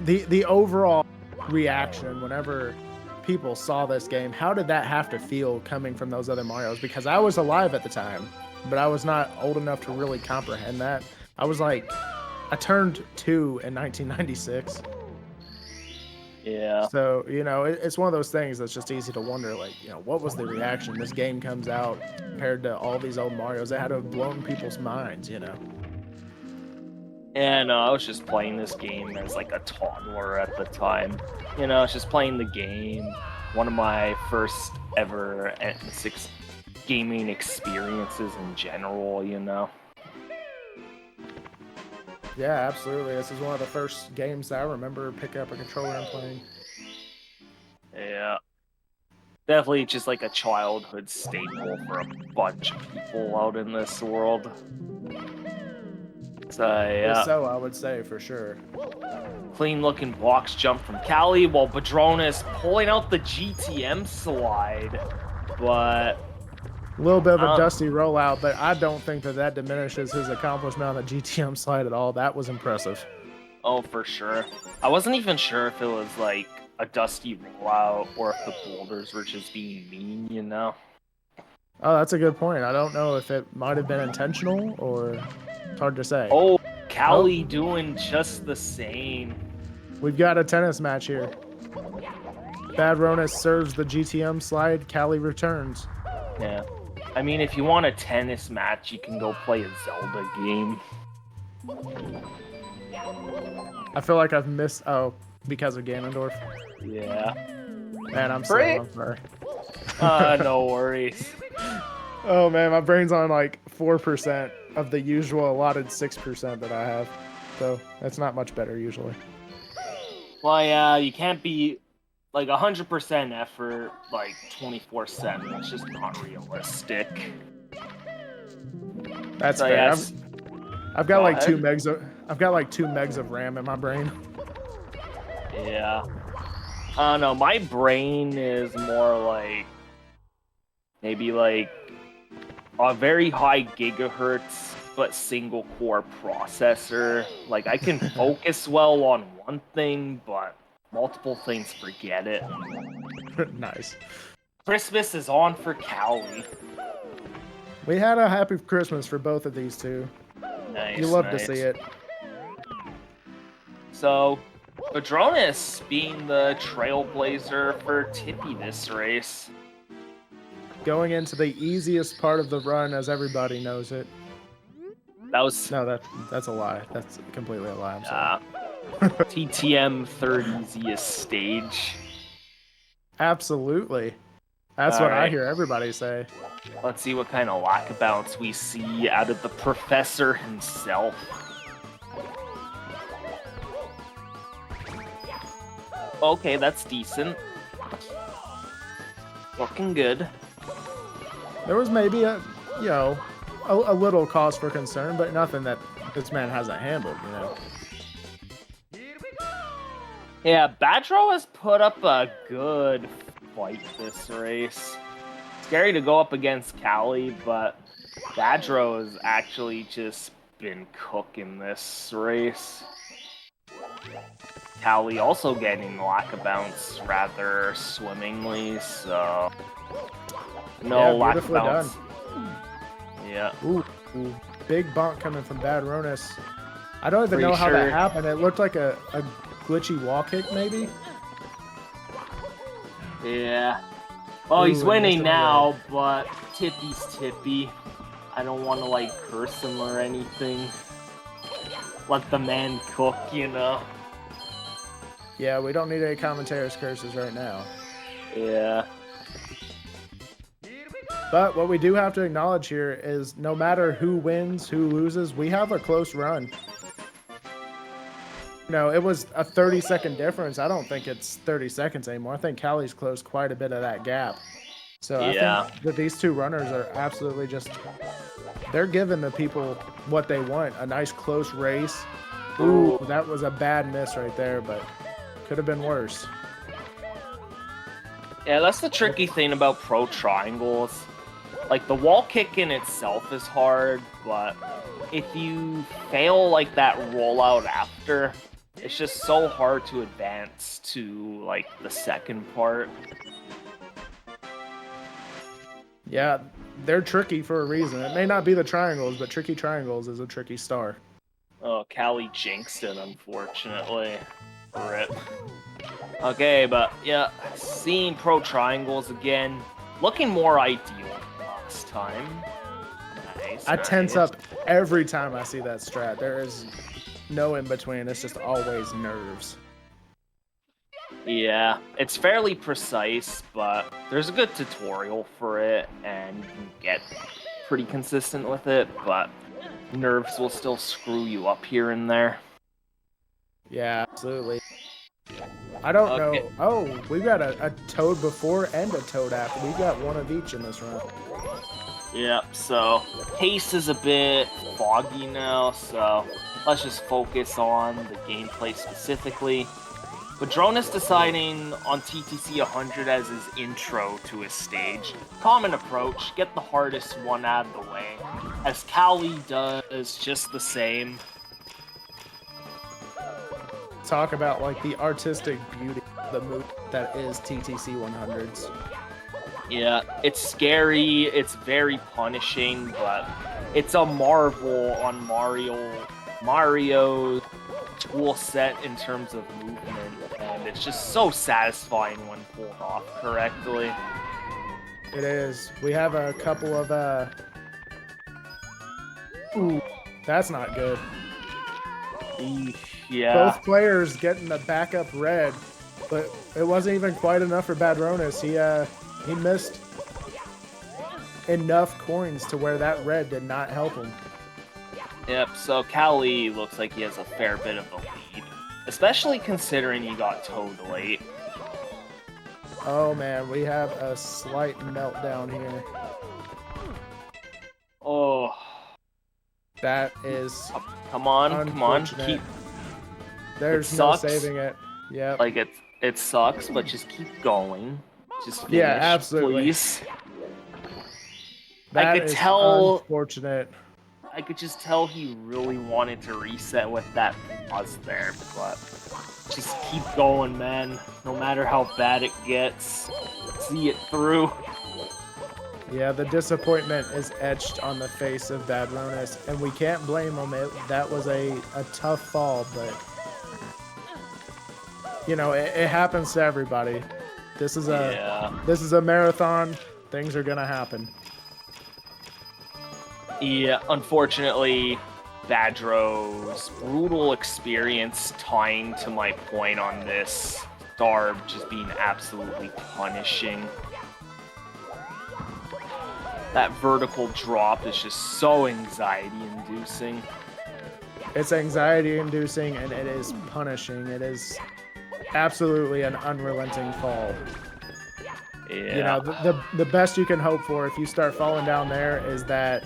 the overall reaction whenever people saw this game. How did that have to feel coming from those other Marios? Because I was alive at the time, but I was not old enough to really comprehend that. I turned 2 in 1996. Yeah. So, it's one of those things that's just easy to wonder, like, what was the reaction? This game comes out compared to all these old Marios. It had to have blown people's minds, And I was just playing this game as like a toddler at the time. I was just playing the game. One of my first ever N6 gaming experiences in general, Yeah, absolutely. This is one of the first games that I remember picking up a controller and playing. Yeah. Definitely just like a childhood staple for a bunch of people out in this world. So, yeah. So I would say for sure. Clean looking box jump from Kally while Badroenis pulling out the GTM slide. But a little bit of a dusty rollout, but I don't think that diminishes his accomplishment on the GTM slide at all. That was impressive. Oh, for sure. I wasn't even sure if it was like a dusty rollout or if the boulders were just being mean, Oh, that's a good point. I don't know if it might have been intentional or it's hard to say. Oh, Kally doing just the same. We've got a tennis match here. Badroenis serves the GTM slide. Kally returns. Yeah. I mean, if you want a tennis match, you can go play a Zelda game. I feel like I've missed... Oh, because of Ganondorf. Yeah. Man, I'm sorry. No worries. Oh, man, my brain's on like 4% of the usual allotted 6% that I have. So that's not much better usually. Well, yeah, you can't be like 100% effort, like 24/7. It's just not realistic. That's so, fair. Yes. I've got like 2 megs of RAM in my brain. Yeah. I don't know. My brain is more like maybe like a very high gigahertz but single core processor. Like I can focus well on one thing, but multiple things, forget it. Nice. Christmas is on for Kally. We had a happy Christmas for both of these two. Nice. You love to see it. So, Badroenis being the trailblazer for Tippy this race. Going into the easiest part of the run, as everybody knows it. That was that's a lie. That's completely a lie. I'm sorry. TTM third easiest stage. Absolutely. That's what I hear everybody say. Let's see what kind of lack of balance we see out of the professor himself. Okay, that's decent. Looking good. There was maybe a, you know, a little cause for concern, but nothing that this man hasn't handled, you know. Yeah, Badro has put up a good fight this race. Scary to go up against Kally, but Badro has actually just been cooking this race. Kally also getting the lack of bounce rather swimmingly, so no lack of bounce. Done. Yeah. Ooh, big bonk coming from Badroenis. I don't even know how that happened. It looked like a glitchy wall kick, maybe? Yeah. Oh, he's winning now, but Tippy's Tippy. I don't want to, like, curse him or anything. Let the man cook, you know? Yeah, we don't need any commentators' curses right now. Yeah. But what we do have to acknowledge here is no matter who wins, who loses, we have a close run. You know, it was a 30-second difference. I don't think it's 30 seconds anymore. I think Kally's closed quite a bit of that gap. So I think that these two runners are absolutely just, they're giving the people what they want. A nice close race. Ooh, that was a bad miss right there, but could have been worse. Yeah, that's the tricky thing about pro triangles. Like, the wall kick in itself is hard, but if you fail, like, that rollout after, it's just so hard to advance to, like, the second part. Yeah, they're tricky for a reason. It may not be the triangles, but tricky triangles is a tricky star. Oh, Kally jinxed it, unfortunately. Rip. Okay, but yeah, seeing pro triangles again, looking more ideal than last time. Nice. I tense up every time I see that strat. There is no in between. It's just always nerves. Yeah, it's fairly precise, but there's a good tutorial for it, and you can get pretty consistent with it, but nerves will still screw you up here and there. Yeah, absolutely. I don't know. Oh, we've got a Toad before and a Toad after. We've got one of each in this round. Yep, so pace is a bit foggy now, so let's just focus on the gameplay specifically. Badroenis deciding on TTC 100 as his intro to his stage. Common approach, get the hardest one out of the way, as Kally does just the same. Talk about like the artistic beauty of the move that is TTC 100s. Yeah, it's scary, it's very punishing, but it's a marvel on Mario's tool set in terms of movement, and it's just so satisfying when pulled off correctly. It is. We have a couple of Ooh, that's not good. Yeah. Both players getting the backup red, but it wasn't even quite enough for Badroenis. He missed enough coins to where that red did not help him. Yep, so Kally looks like he has a fair bit of a lead, especially considering he got towed late. Oh man, we have a slight meltdown here. Oh. That is come on, keep. There's no saving it. Yeah. Like it sucks, but just keep going. Just finish, yeah, absolutely. Please. That I could is tell. Unfortunate. I could just tell he really wanted to reset with that pause there, but just keep going, man. No matter how bad it gets, see it through. Yeah, the disappointment is etched on the face of Badroenis, and we can't blame him. That was a tough fall, but you know, it happens to everybody. This is a marathon. Things are gonna happen. Yeah, unfortunately, Badro's brutal experience tying to my point on this star just being absolutely punishing. That vertical drop is just so anxiety-inducing. It's anxiety-inducing, and it is punishing. It is absolutely an unrelenting fall. Yeah. You know, the best you can hope for if you start falling down there is that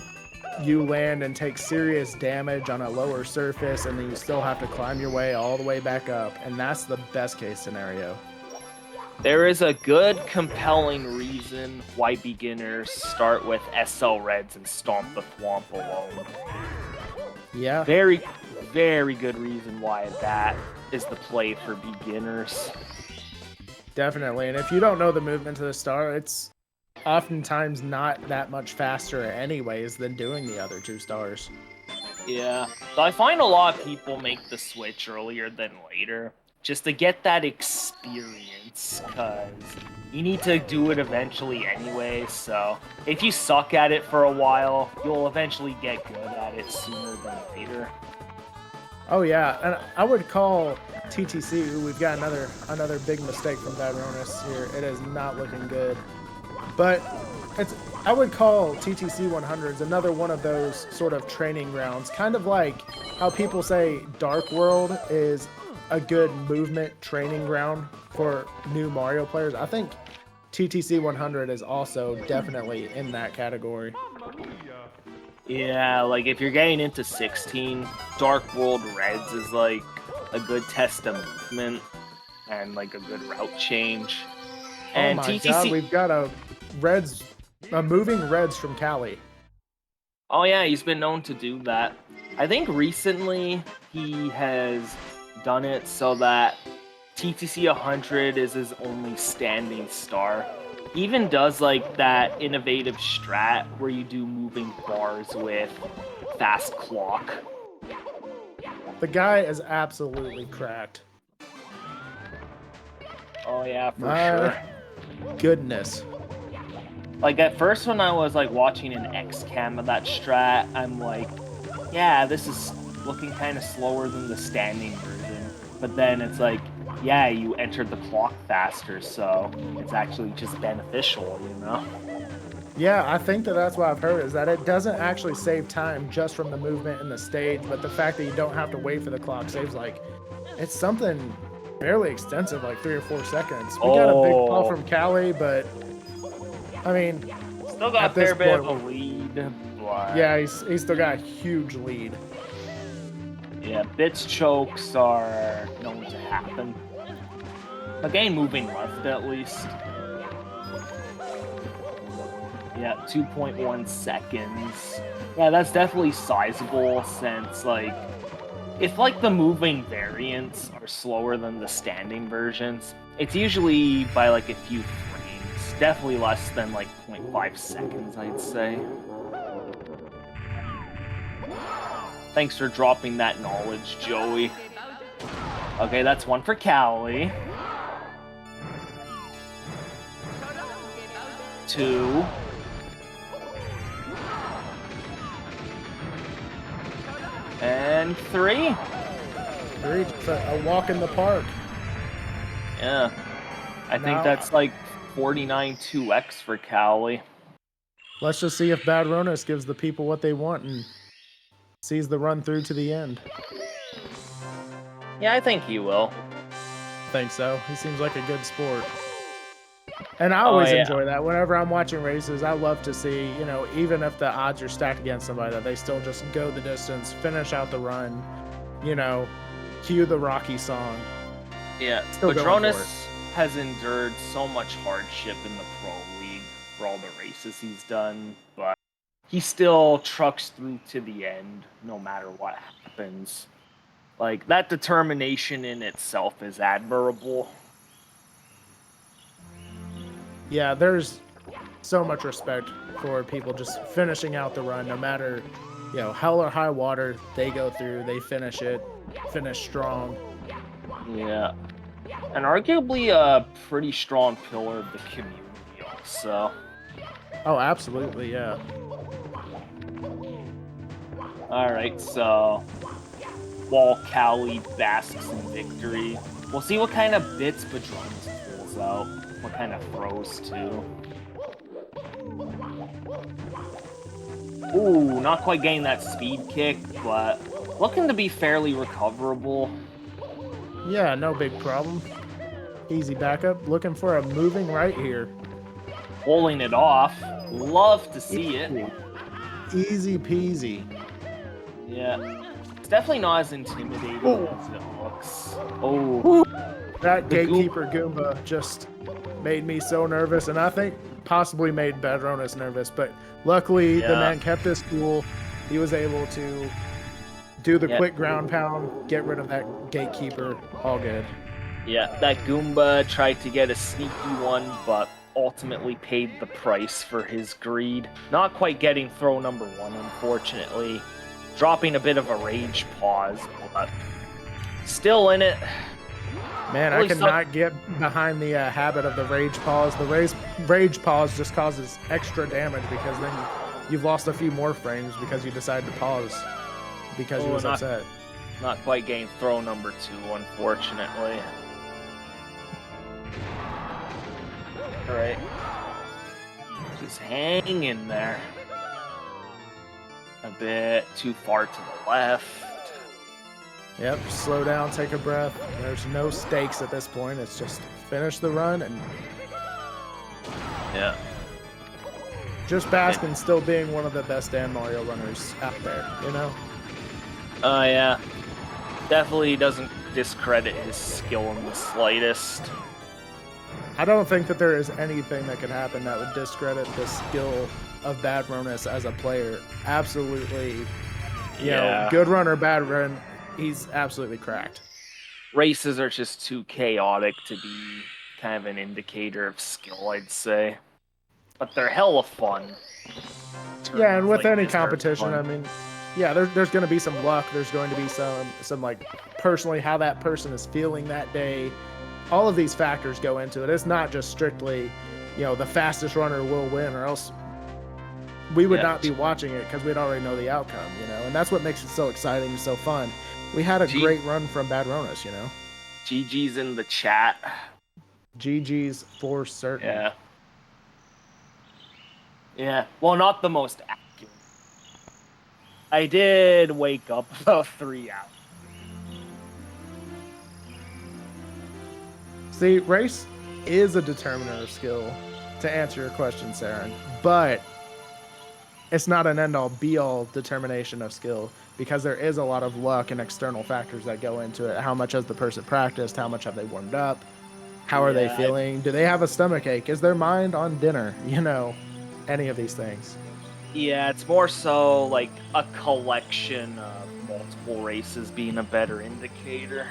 you land and take serious damage on a lower surface, and then you still have to climb your way all the way back up, and that's the best case scenario. There is a good, compelling reason why beginners start with SL Reds and Stomp the Thwomp alone. Yeah. Very, very good reason why that is the play for beginners. Definitely. And if you don't know the movement to the star, it's oftentimes not that much faster anyways than doing the other 2 stars. Yeah. So I find a lot of people make the switch earlier than later, just to get that experience, because you need to do it eventually anyway, so if you suck at it for a while, you'll eventually get good at it sooner than later. Oh yeah, and I would call TTC, we've got another big mistake from Badroenis here. It is not looking good. But I would call TTC 100s another one of those sort of training grounds, kind of like how people say Dark World is a good movement training ground for new Mario players. I think TTC 100 is also definitely in that category. Yeah, like if you're getting into 16, Dark World Reds is like a good test of movement and like a good route change. And oh my TTC... god, we've got a moving Reds from Kally. Oh yeah, he's been known to do that. I think recently he has done it so that TTC 100 is his only standing star. He even does like that innovative strat where you do moving bars with fast clock. The guy is absolutely cracked. Oh yeah, for sure. Goodness. Like at first when I was like watching an X cam of that strat, I'm like, yeah, this is looking kind of slower than the standing version. But then it's like, yeah, you entered the clock faster, so it's actually just beneficial, you know? Yeah, I think that's what I've heard, is that it doesn't actually save time just from the movement in the stage, but the fact that you don't have to wait for the clock saves, like, it's something fairly extensive, like 3 or 4 seconds. We got a big fall from Kally, but, I mean... Still got a fair bit of a lead, but... Yeah, he's still got a huge lead. Yeah, bits chokes are known to happen. Again, moving left at least. Yeah, 2.1 seconds. Yeah, that's definitely sizable since, like, if, like, the moving variants are slower than the standing versions, it's usually by, like, a few frames. Definitely less than, like, 0.5 seconds, I'd say. Thanks for dropping that knowledge, Joey. Okay, that's one for Kally. 2. And 3. 3, just a walk in the park. Yeah. I think that's like 49 2x for Kally. Let's just see if Badroenis gives the people what they want and sees the run through to the end. Yeah, I think he will. I think so. He seems like a good sport. And I always enjoy that. Whenever I'm watching races, I love to see, you know, even if the odds are stacked against somebody, that they still just go the distance, finish out the run, you know, cue the Rocky song. Yeah, Badroenis has endured so much hardship in the Pro League for all the races he's done, but he still trucks through to the end, no matter what happens. Like, that determination in itself is admirable. Yeah, there's so much respect for people just finishing out the run, no matter, you know, hell or high water, they go through, they finish it, finish strong. Yeah. And arguably a pretty strong pillar of the community also. Oh, absolutely, yeah. Alright, so while Kally basks in victory, we'll see what kind of bits Badroenis pulls out. What kind of throws, too. Ooh, not quite getting that speed kick, but looking to be fairly recoverable. Yeah, no big problem. Easy backup. Looking for a moving right here. pulling it off. Love to see it. Easy peasy. Yeah. It's definitely not as intimidating Oh. as it looks. Oh. That The gatekeeper Goomba just made me so nervous, and I think possibly made Badroenis nervous, but luckily the Yeah. man kept his cool. He was able to do the Yeah. quick ground pound, get rid of that gatekeeper, all good. Yeah, that Goomba tried to get a sneaky one, but ultimately paid the price for his greed. Not quite getting throw number 1, unfortunately. Dropping a bit of a rage pause, but still in it. Man, Really I cannot get behind the habit of the rage pause. The rage pause just causes extra damage because then you've lost a few more frames because you decided to pause because you was upset. Not quite getting throw number 2, unfortunately. Alright. Just hang in there. A bit too far to the left. Yep, slow down, take a breath. There's no stakes at this point. It's just finish the run and Yeah. just bask in still being one of the best Dan Mario runners out there, you know? Oh, yeah. Definitely doesn't discredit his skill in the slightest. I don't think that there is anything that could happen that would discredit the skill of Badroenis as a player. Absolutely, you know, good run or bad run, he's absolutely cracked. Races are just too chaotic to be kind of an indicator of skill, I'd say. But they're hella fun. Yeah, and with Like, any this are competition, fun. I mean, yeah, there's going to be some luck. There's going to be some like personally how that person is feeling that day. All of these factors go into it. It's not just strictly, you know, the fastest runner will win, or else we would not be watching it because we'd already know the outcome, you know. And that's what makes it so exciting and so fun. We had a great run from Badroenis, you know. GG's in the chat. GG's for certain. Yeah. Yeah. Well, not the most accurate. I did wake up about 3 hours. See, race is a determinant of skill, to answer your question, Saren, but it's not an end-all, be-all determination of skill because there is a lot of luck and external factors that go into it. How much has the person practiced? How much have they warmed up? How are they feeling? Do they have a stomach ache? Is their mind on dinner? You know, any of these things. Yeah, it's more so like a collection of multiple races being a better indicator.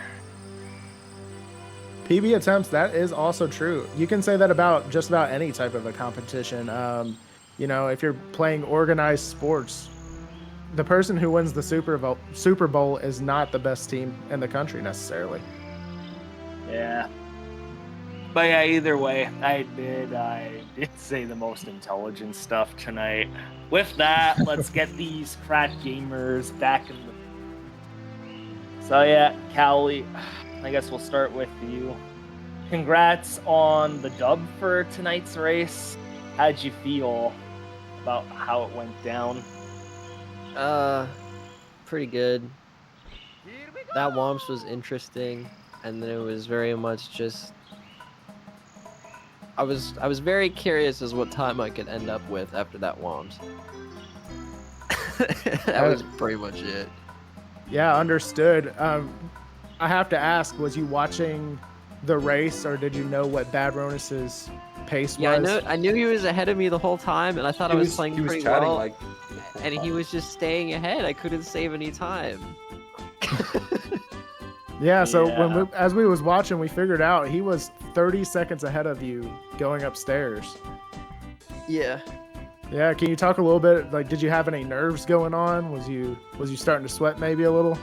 PB attempts, that is also true. You can say that about just about any type of a competition. You know, if you're playing organized sports, the person who wins the Super Bowl is not the best team in the country necessarily. Yeah. But yeah, either way, I did say the most intelligent stuff tonight. With that, let's get these crack gamers back in the... So yeah, Kally, I guess we'll start with you. Congrats on the dub for tonight's race. How'd you feel about how it went down? Pretty good. That Womps was interesting, and then it was very much just... I was very curious as what time I could end up with after that Womps. That was pretty much it. Yeah, understood. I have to ask, was you watching the race, or did you know what Badroenis's pace was? Yeah, I knew he was ahead of me the whole time, and I thought I was playing pretty well. Like, and he was just staying ahead. I couldn't save any time. Yeah, so as we was watching, we figured out he was 30 seconds ahead of you going upstairs. Yeah. Yeah, can you talk a little bit, like, did you have any nerves going on? Was you starting to sweat maybe a little?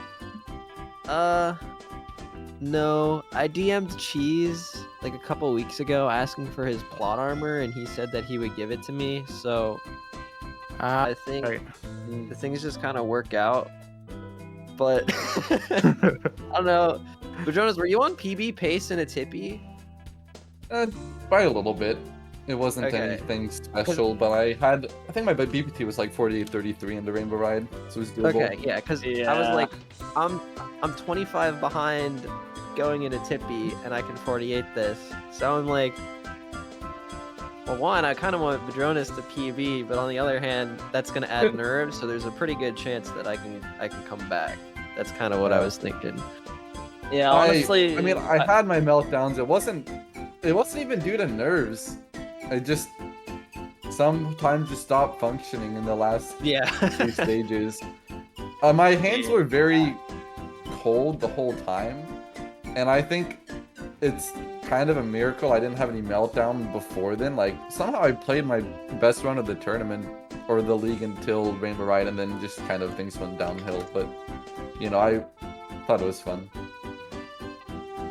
No. I DM'd Cheese like a couple weeks ago asking for his plot armor, and he said that he would give it to me, so I think the things just kind of work out. But I don't know. But Jonas, were you on PB pace in a tippy? By a little bit. It wasn't anything special, but I think my BPT was like 48.33 in the Rainbow Ride, so it was doable. Okay, yeah, because I was like, I'm 25 behind going in a tippy, and I can 48 this, so I'm like, Well, one, I kind of want Badroenis to PB, but on the other hand, that's gonna add nerves, so there's a pretty good chance that I can come back. That's kind of what I was thinking. Yeah, honestly, I mean, I had my meltdowns. It wasn't even due to nerves. I just sometimes just stopped functioning in the last Yeah. few stages. My hands were very cold the whole time, and I think it's kind of a miracle I didn't have any meltdown before then. Like, somehow I played my best run of the tournament or the league until Rainbow Ride, and then just kind of things went downhill. But, you know, I thought it was fun.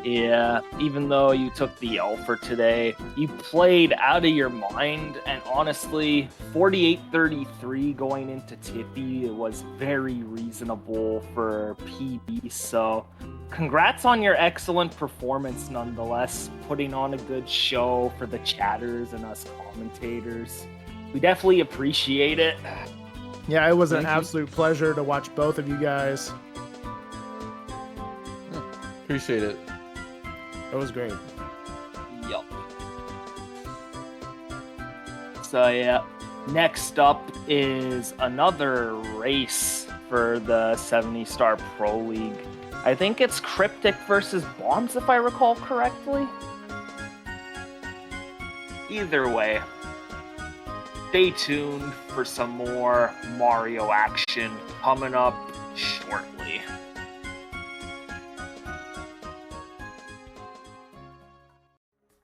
yeah, even though you took the L for today, you played out of your mind, and honestly, 48-33 going into Tippy was very reasonable for PB, so congrats on your excellent performance nonetheless, putting on a good show for the chatters and us commentators. We definitely appreciate it. Yeah, it was an Thank you. absolute pleasure to watch both of you guys. Appreciate it. It was great. Yup. So yeah, next up is another race for the 70-star Pro League. I think it's Cryptic versus Bombs, if I recall correctly. Either way, stay tuned for some more Mario action coming up